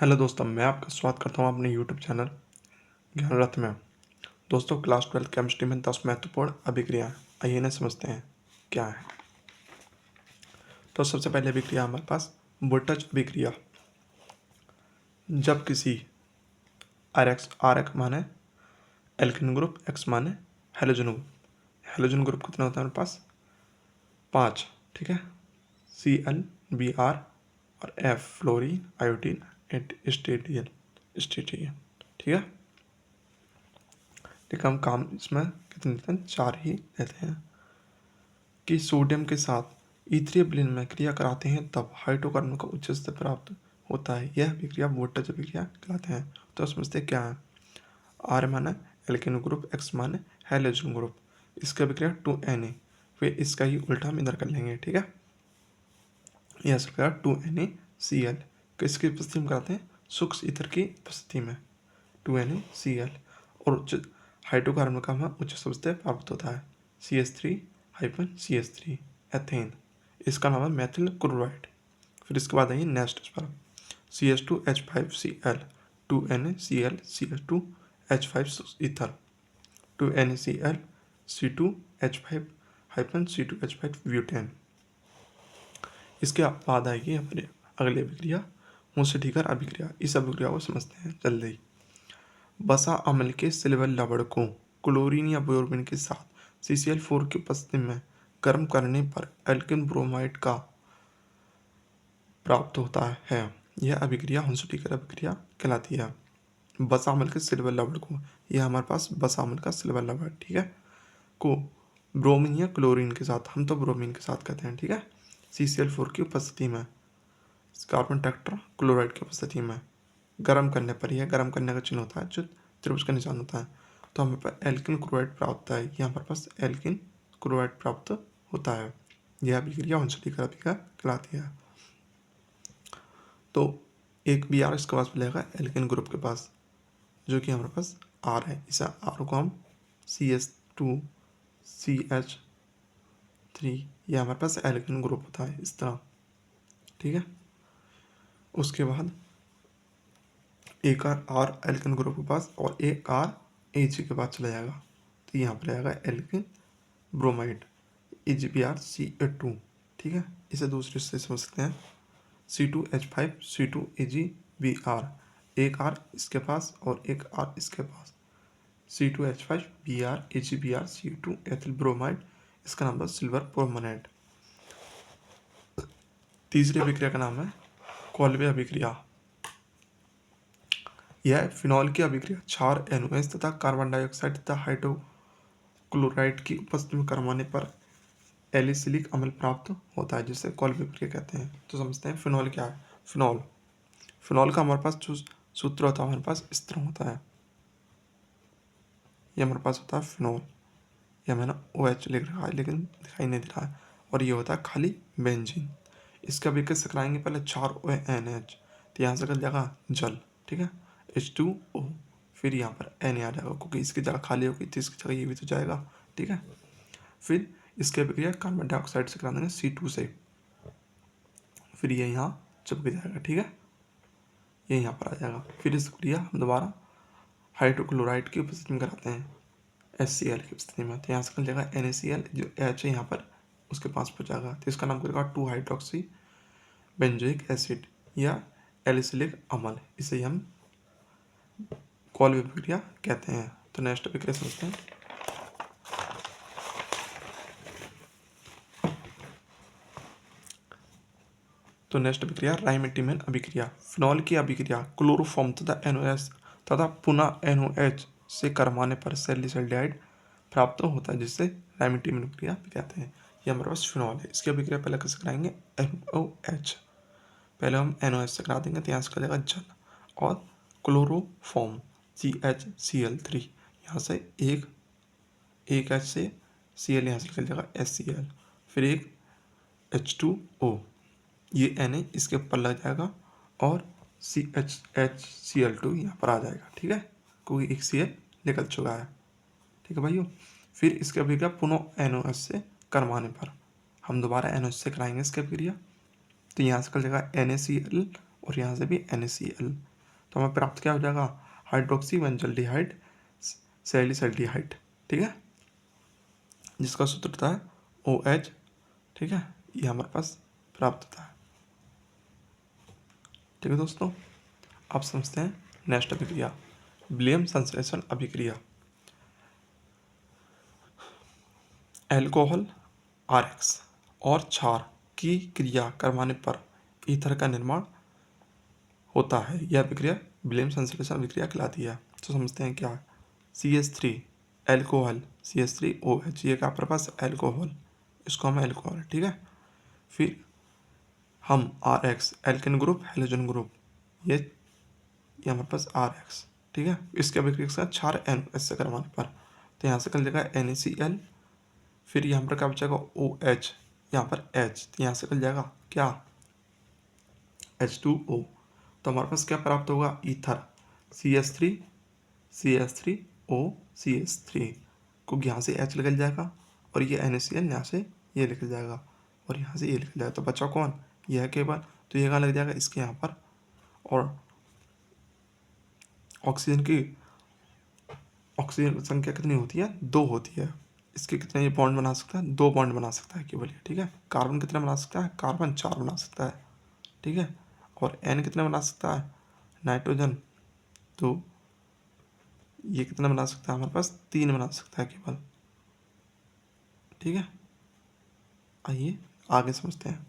Hello दोस्तों, मैं आपका स्वागत करता हूं अपने यूट्यूब चैनल ज्ञान रथ में। दोस्तों, क्लास 12 केमिस्ट्री में 10 महत्वपूर्ण अभिक्रियाएं, आइए इन्हें समझते हैं क्या है। तो सबसे पहले अभिक्रिया हमारे पास वोल्टेज अभिक्रिया। जब किसी आर एक्स माने एल्किन ग्रुप, एक्स माने हेलोजन ग्रुप। हेलोजन ग्रुप कितना होता है हमारे पास? 5, ठीक है। CL, Br और F फ्लोरीन, आयोडीन, स्टेटियन, ठीक है। लेकिन हम काम इसमें कितने लेते हैं? 4 ही लेते हैं। कि सोडियम के साथ ईथरीय विलयन में क्रिया कराते हैं तब हाइड्रोकार्बन का उच्च स्तर प्राप्त होता है। यह अभिक्रिया वोल्टेज अभिक्रिया कहलाते हैं। तो समझते क्या है? आर माने एल्केन ग्रुप, एक्स माने हैलोजन ग्रुप। इसका अभिक्रिया 2Na, फिर इसका ही उल्टा हम इधर कर लेंगे, ठीक है। यह अभिक्रिया 2NaCl किसकी उपस्थिति में कराते हैं? सूक्ष्म ईथर की उपस्थिति में 2NaCl। और उच्च हाइड्रोकार्बन का हमें उच्च स्तर प्राप्त होता है CH3-CH3 एथेन। इसका नाम है मेथिल क्लोराइड। फिर इसके बाद आइए नेक्स्ट इस पर CH2H5Cl 2NaCl CH2H5 ether 2NaCl C2H5-C2H5 butane. इसके बाद आएगी हमारी अगली अभिक्रिया मुंशटीकर अभिक्रिया। इस अभिक्रिया को समझते हैं जल्दी। वसा अम्ल के सिल्वर लवण को क्लोरीन या ब्रोमीन के साथ CCl4 की उपस्थिति में गर्म करने पर एल्किन ब्रोमाइड का प्राप्त होता है। यह अभिक्रिया हुंसटीकर अभिक्रिया कहलाती है। वसा अम्ल के सिल्वर लवण को, यह हमारे पास वसा अम्ल का सिल्वर लवण, ठीक है, को ब्रोमीन या क्लोरीन के साथ, हम तो ब्रोमीन के साथ कहते हैं, ठीक है, CCl4 की उपस्थिति में कार्बन टेट्रा क्लोराइड की उपस्थिति में गर्म करने पर, यह गर्म करने का चिन्ह होता है जो त्रिभुज का निशान होता है, तो हमें पर एल्किन क्लोराइड प्राप्त होता है। यहाँ हमारे पास एल्किन क्लोराइड प्राप्त होता है। यह अभिक्रिया हुंसटीकर अभिक्रिया कहलाती है। तो एक Br इसके पास मिलेगा एल्किन ग्रुप के पास, जो कि हमारे पास R है। इस R को हम CH2CH3, यह हमारे पास एल्किन ग्रुप होता है इस तरह, ठीक है। उसके बाद एक R एल्किन ग्रुप के पास और एक R Ag के पास चला जाएगा, तो यहाँ पर आएगा एल्किन ब्रोमाइड AgBrCl2, ठीक है। इसे दूसरे से समझ सकते हैं C2H5C2AgBr, एक R इसके पास और एक R इसके पास, C2H5Br AgBrCl2 एथिल ब्रोमाइड, इसका नाम था सिल्वर परमानेंट। तीसरी अभिक्रिया का नाम है कॉल्वे अभिक्रिया। यह फिनॉल की अभिक्रिया क्षार NOH तथा कार्बन डाइऑक्साइड तथा हाइड्रोक्लोराइड की उपस्थिति में करवाने पर एलिसिलिक अम्ल प्राप्त होता है, जिसे कॉल्वे अभिक्रिया कहते हैं। तो समझते हैं फिनॉल क्या है। फिनॉल का हमारे पास जो सूत्र होता है हमारे पास इस तरह होता है। ये हमारे पास होता है फिनॉल, यह मैंने OH लिख रखा है लेकिन दिखाई नहीं दे रहा है, और ये होता है खाली बेंजीन। इसका अभिक्रिया से कराएंगे पहले 4ONH, तो यहाँ से कर जाएगा जल, ठीक है, H2O, फिर यहाँ पर Na आ जाएगा क्योंकि इसकी जगह खाली होगी तो इसकी जगह ये भी तो जाएगा, ठीक है। फिर इसकी अभिक्रिया कार्बन डाइऑक्साइड से करा देंगे C2 से, फिर ये यहाँ चिपक जाएगा, ठीक है, ये यहाँ पर आ जाएगा। फिर इस क्रिया हम दोबारा हाइड्रोक्लोराइड की उपस्थिति में कराते हैं HCl की उपस्थिति में, तो यहाँ से कर जाएगा NaCl, जो H है यहाँ पर उसके पास पहुँच जाएगा, तो इसका नाम करेगा 2 हाइड्रोक्सी बेंजोइक एसिड या एलिसिलिक अम्ल। इसे हम कॉल्वे अभिक्रिया कहते हैं। तो नेक्स्ट अभिक्रिया समझते हैं। तो नेक्स्ट अभिक्रिया राइमेटिमन अभिक्रिया। फिनॉल की अभिक्रिया क्लोरोफॉर्म तथा NOS तथा पुनः NOH से करवाने पर सैलिसाइलाइड प्राप्त होता है, जिससे राइमेटिमन अभिक्रिया भी कहते हैं। ये हमारे पास फिनॉल है, इसकी अभिक्रिया पहले कैसे कराएंगे? NOH, पहले हम NOH से करा देंगे तो यहाँ से करेगा जल, और क्लोरोफॉर्म CHCl3, यहाँ से एक H से Cl यहाँ से निकल जाएगा HCl, फिर एक H2O, ये Na इसके ऊपर लग जाएगा और CHCl2 यहाँ पर आ जाएगा, ठीक है, क्योंकि एक Cl निकल चुका है, ठीक है भाइयों। फिर इसके अभिक्रिया पुनः NOH से करवाने पर हम दोबारा NOH से कराएंगे इसकी अभिक्रिया, तो यहाँ से कर जाएगा NaCl और यहाँ से भी NaCl, तो हमें प्राप्त क्या हो जाएगा, हाइड्रोक्सी बेंजल्डिहाइड सैलिसल्डिहाइड, ठीक है, जिसका सूत्र होता है OH, ठीक है, ये हमारे पास प्राप्त होता है। ठीक है दोस्तों, आप समझते हैं नेक्स्ट अभिक्रिया, विलियम संश्लेषण अभिक्रिया। एल्कोहल RX और क्षार की क्रिया करवाने पर ईथर का निर्माण होता है। यह अभिक्रिया विलियम संश्लेषण अभिक्रिया कहलाती है। तो समझते हैं क्या है, CH3 एल्कोहल, CH3OH, ये क्या आपके पास एल्कोहल, इसको हम एल्कोहल, ठीक है। फिर हम RX alkane group halogen group, ये हमारे पास RX, ठीक है। इसके अभिक्रिया के साथ क्षार NOH से करवाने पर, तो यहाँ से कर जाएगा NaCl, फिर यहाँ पर क्या बचेगा OH, यहाँ पर H, तो यहाँ से कर जाएगा क्या H2O। तो हमारे पास क्या प्राप्त होगा, ईथर, CH3 को यहाँ से H निकल जाएगा और ये NaCl यहाँ से ये निकल जाएगा और यहाँ से ये निकल जाएगा, तो बचा कौन, यह केवल, तो ये कहाँ लग जाएगा, इसके यहाँ पर। और ऑक्सीजन की संख्या कितनी होती है, 2 होती है। इसके कितने ये बॉन्ड बना सकता है, 2 बॉन्ड बना सकता है केवल, ठीक है। कार्बन कितने बना सकता है, कार्बन 4 बना सकता है, ठीक है। और N कितने बना सकता है, नाइट्रोजन, तो ये कितना बना सकता है, हमारे पास 3 बना सकता है केवल, ठीक है। आइए आगे समझते हैं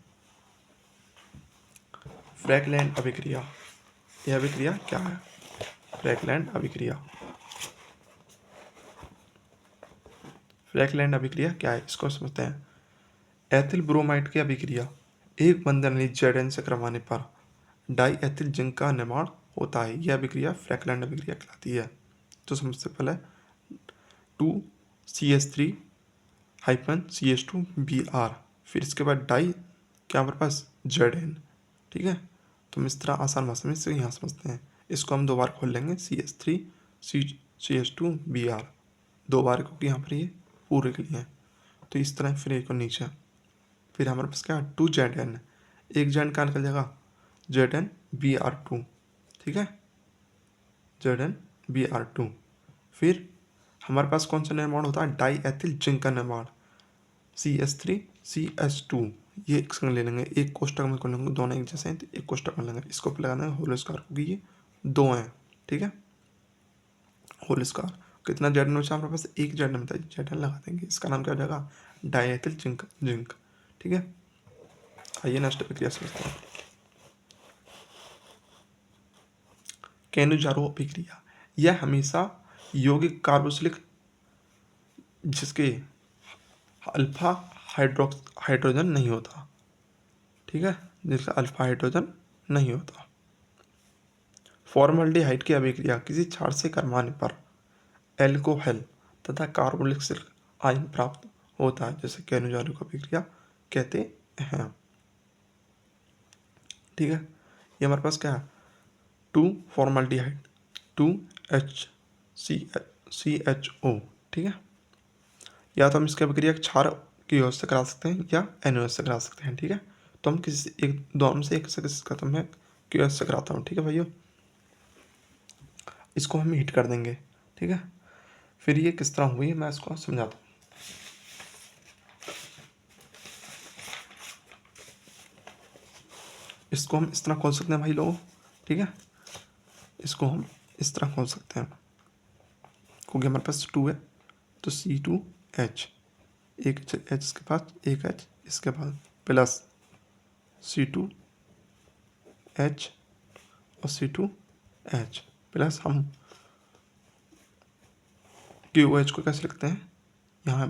फ्रैकलैंड अभिक्रिया। यह अभिक्रिया क्या है, फ्रैकलैंड अभिक्रिया। फ्रैकलैंड अभिक्रिया क्या है, इसको समझते हैं। एथिल ब्रोमाइड की अभिक्रिया एक बंधन Zn से करवाने पर डाई एथिल जिंक का निर्माण होता है। यह अभिक्रिया फ्रैकलैंड अभिक्रिया कहलाती है। तो समझते पहले 2CH3-CH2Br, फिर इसके बाद डाई क्या हमारे पास Zn, ठीक है। तो हम इस तरह आसान भाषा में इसे यहाँ समझते हैं। इसको हम 2 बार खोल लेंगे, CH3CH2Br, 2 बार क्योंकि यहाँ पर ये पूरे के लिए है, तो इस तरह फिर एक और नीचे, फिर हमारे पास क्या 2Zn, एक Zn का निकल जाएगा ZnBr2, ठीक है, ZnBr2। फिर हमारे पास कौन सा निर्माण होता है, डाई एथिल जिंक का निर्माण, CH3CH2, ये एक संग ले लेंगे, एक कोष्टक में कर लेंगे, दोनों एक जैसे हैं तो एक कोष्टक में लेंगे, इसको लगाना है होल स्क्वायर क्योंकि ये 2 हैं, ठीक है, होल स्क्वायर। कितना Zn बचा हमारे पास, एक Zn बचा, Zn लगा देंगे, इसका नाम क्या हो जाएगा, डाई एथिल जिंक, ठीक है। आइए नेक्स्ट प्रक्रिया समझते हैं, कैनुजारो अभिक्रिया। यह हमेशा यौगिक कार्बोक्सिलिक जिसके अल्फा हाइड्रोजन नहीं होता, ठीक है, जिसका अल्फा हाइड्रोजन नहीं होता। फॉर्मल्डिहाइड की अभिक्रिया किसी क्षार से करवाने पर एल्कोहल तथा कार्बोक्सिलिक आयन प्राप्त होता है, जैसे कैनुजारो की अभिक्रिया कहते हैं, ठीक है। ये हमारे पास क्या है, 2 फॉर्मल्डिहाइड 2HCHO, ठीक है। या तो हम इसकी अभिक्रिया क्षार की ओर से करा सकते हैं या NaOH से करा सकते हैं, ठीक है। तो हम किसी एक दोनों से एक से करता हूँ, मैं QH से कराता हूँ, ठीक है भाइयों। इसको हम हीट कर देंगे, ठीक है। फिर ये किस तरह हुई मैं इसको समझाता हूँ। इसको हम इस तरह खोल सकते हैं भाई लोगों, ठीक है, इसको हम इस तरह खोल सकते हैं क्योंकि हमारे पास 2 है, तो C2H, एक H इसके पास, एक H इसके पास, प्लस C2H और C2H, प्लस हम QOH को कैसे लिखते हैं, यहाँ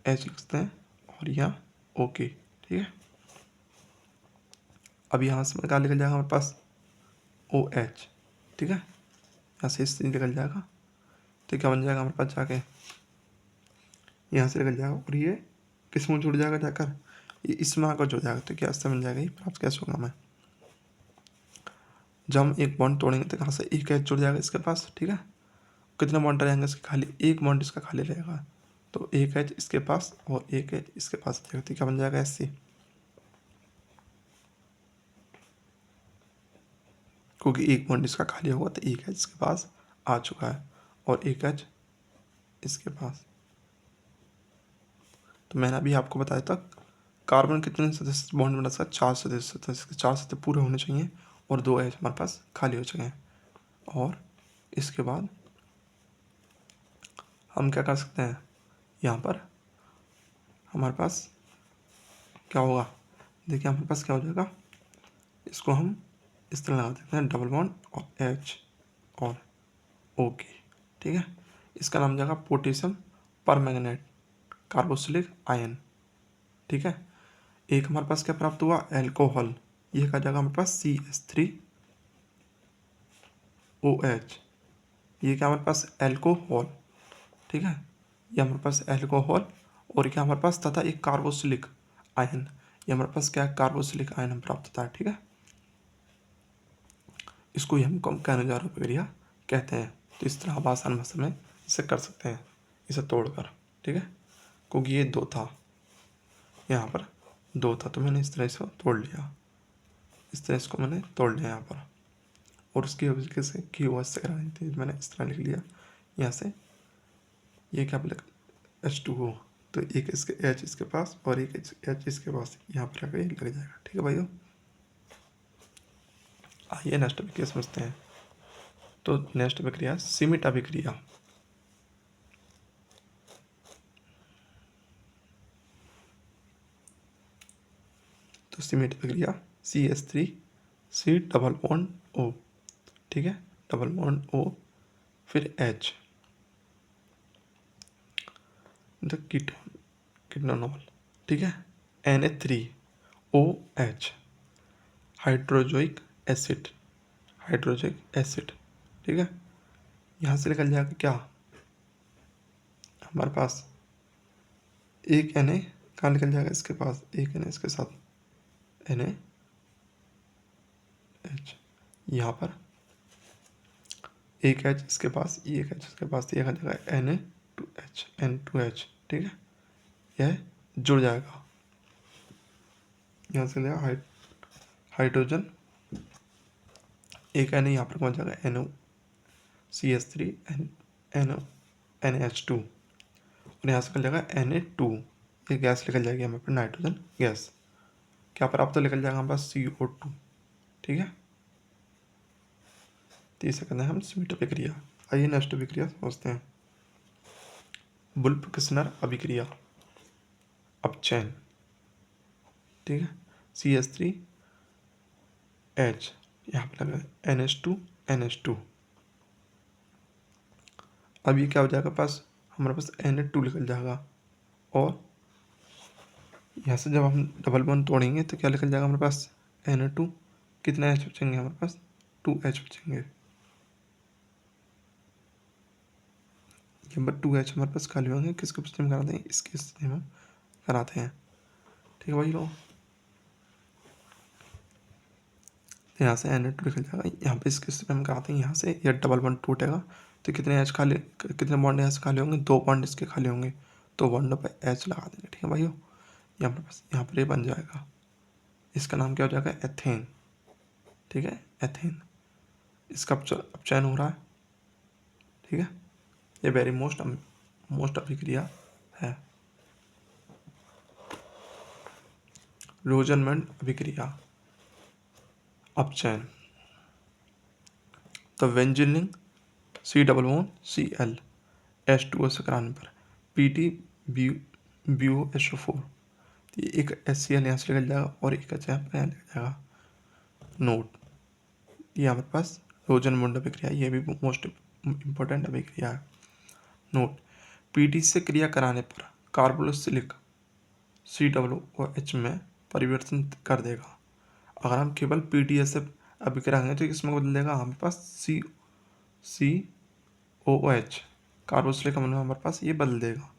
H लिखते हैं और यहाँ OK, ठीक है। अब यहाँ से क्या निकल जाएगा हमारे पास OH, ठीक है, यहाँ से इससे निकल जाएगा, तो क्या बन जाएगा हमारे पास जाके यहाँ से निकल जाएगा और ये किस में जुड़ जाएगा जाकर, ये इसमें आकर जुड़ जाएगा, तो क्या इससे बन जाएगा, ये प्राप्त कैसे होगा हमें, जब हम एक बॉन्ड तोड़ेंगे तो कहाँ से एक H जुड़ जाएगा इसके पास, ठीक है। कितने बॉन्ड रहेंगे इसके, खाली एक बॉन्ड इसका खाली रहेगा, तो एक H इसके पास और एक H इसके पास रहेगा, तो क्या बन जाएगा SC, क्योंकि एक बॉन्ड इसका खाली होगा तो एक एच इसके पास आ चुका है और एक एच इसके पास। तो मैंने अभी आपको बताया था कार्बन कितने सदस्य बॉन्ड बना सकता है, 4 सदस्य, तो इसके 4 सदस्य पूरे होने चाहिए और 2 एच हमारे पास खाली हो चुके हैं। और इसके बाद हम क्या कर सकते हैं, यहाँ पर हमारे पास क्या होगा, देखिए हमारे पास क्या हो जाएगा, इसको हम इस तरह लगा देते हैं डबल बॉन्ड और एच और ओ की, ठीक है। इसका नाम जाएगा पोटेशियम परमैंगनेट कार्बोक्सिलिक आयन, ठीक है। एक हमारे पास क्या प्राप्त हुआ, एल्कोहल, ये का जाएगा हमारे पास CH3OH, ये क्या हमारे पास एल्कोहल, ठीक है, ये हमारे पास एल्कोहल। और क्या हमारे पास तथा एक कार्बोक्सिलिक आयन, ये हमारे पास क्या है, कार्बोक्सिलिक आयन हम प्राप्त होता है, ठीक है। इसको ही हम कैनोजारो प्रक्रिया कहते हैं। तो इस तरह आप आसान भाषा में इसे कर सकते हैं, इसे तोड़कर, ठीक है। क्योंकि ये 2 था, यहाँ पर 2 था, तो मैंने इस तरह इसको तोड़ लिया, इस तरह इसको मैंने तोड़ लिया यहाँ पर। और उसकी वजह से की वजह से करानी थी, मैंने इस तरह लिख लिया यहाँ से। ये क्या बोले H2O, तो एक इसके H इसके पास और एक H इसके पास, यहाँ पर आकर लग जाएगा, ठीक है भाइयों। आइए नेक्स्ट अभिक्रिया समझते हैं। तो नेक्स्ट अभिक्रिया सीमित अभिक्रिया। तो सीमित अभिक्रिया CH3C डबल बॉन्ड O, ठीक है, डबल बॉन्ड O फिर H, द कीटोनॉल, ठीक है, Na3OH hydrazoic acid, hydrazoic acid, ठीक है। यहाँ से निकल जाएगा क्या, हमारे पास एक Na कहाँ निकल जाएगा, इसके पास एक Na इसके साथ NaH, यहाँ पर एक H इसके पास, एक H इसके पास, ये जाएगा N2H, ठीक है, यह जुड़ जाएगा, यहाँ से लेगा हाइड्रोजन, एक Na यहाँ पर पहुँच जाएगा NOCH3 NH2 और यहाँ से निकल जाएगा Na2, ये गैस निकल जाएगी हमारे पास नाइट्रोजन गैस, क्या प्राप्त तो निकल जाएगा हमारे पास CO2, ठीक है। तो इसे कहते हैं हम सीमित अभिक्रिया। आइए नेक्स्ट अभिक्रिया समझते हैं, वुल्फ-किस्नर अभिक्रिया, अपचयन, ठीक है, CH3H, यहाँ पर लगा NH2NH2, अब ये क्या हो जाएगा पास, हमारे पास Na2 निकल जाएगा और यहाँ से जब हम डबल बॉन्ड तोड़ेंगे तो क्या निकल जाएगा हमारे पास Na2, कितना H बचेंगे हमारे पास 2H बचेंगे, नंबर 2H हमारे पास खाली होंगे, किसके स्थिति में कराते हैं, इसकी स्थिति में कराते हैं, ठीक है भाई लोग। यहाँ से Na2 निकल जाएगा, यहाँ पे इसकी स्थिति में हम कराते हैं, यहाँ से यह डबल बॉन्ड टूटेगा तो कितने H खाली, कितने बॉन्ड यहाँ से खाली होंगे, 2 बॉन्ड इसके खाली होंगे, तो बॉन्डों पर H लगा देंगे, ठीक है भाइयों। यहाँ पर पास यहाँ पर ये बन जाएगा, इसका नाम क्या हो जाएगा, एथेन, ठीक है, एथेन, इसका अपचयन हो रहा है, ठीक है। ये वेरी मोस्ट अभिक्रिया है। रोजनमैंड अभिक्रिया, अपचयन, तो वेंजिलिंग C+Cl H2O से कराने पर PtBuSO4, ये एक HCl यहाँ से निकल जाएगा और एक यहाँ पर निकल जाएगा। नोट, ये हमारे पास रोजनमैंड अभिक्रिया, ये भी मोस्ट इम्पोर्टेंट अभिक्रिया है। नोट, Pt से क्रिया कराने पर कार्बोक्सिलिक COOH में परिवर्तन कर देगा। अगर हम केवल Pta से अभिक्रिया करेंगे तो इसमें बदल देगा हमारे पास COOH, कार्बोक्सिलिक अम्ल में हमारे पास ये बदल देगा,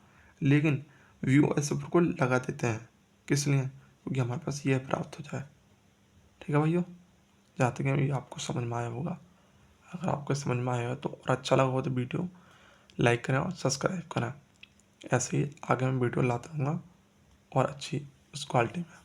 लेकिन VOSO4 को लगा देते हैं, किस लिए, क्योंकि हमारे पास ये प्राप्त हो जाए, ठीक है भाइयों। जहाँ तक ये आपको समझ में आया होगा, अगर आपको समझ में आया हो तो और अच्छा लगा हो तो वीडियो लाइक करें और सब्सक्राइब करें, ऐसे ही आगे मैं वीडियो लाता रहूँगा और अच्छी उस क्वालिटी में।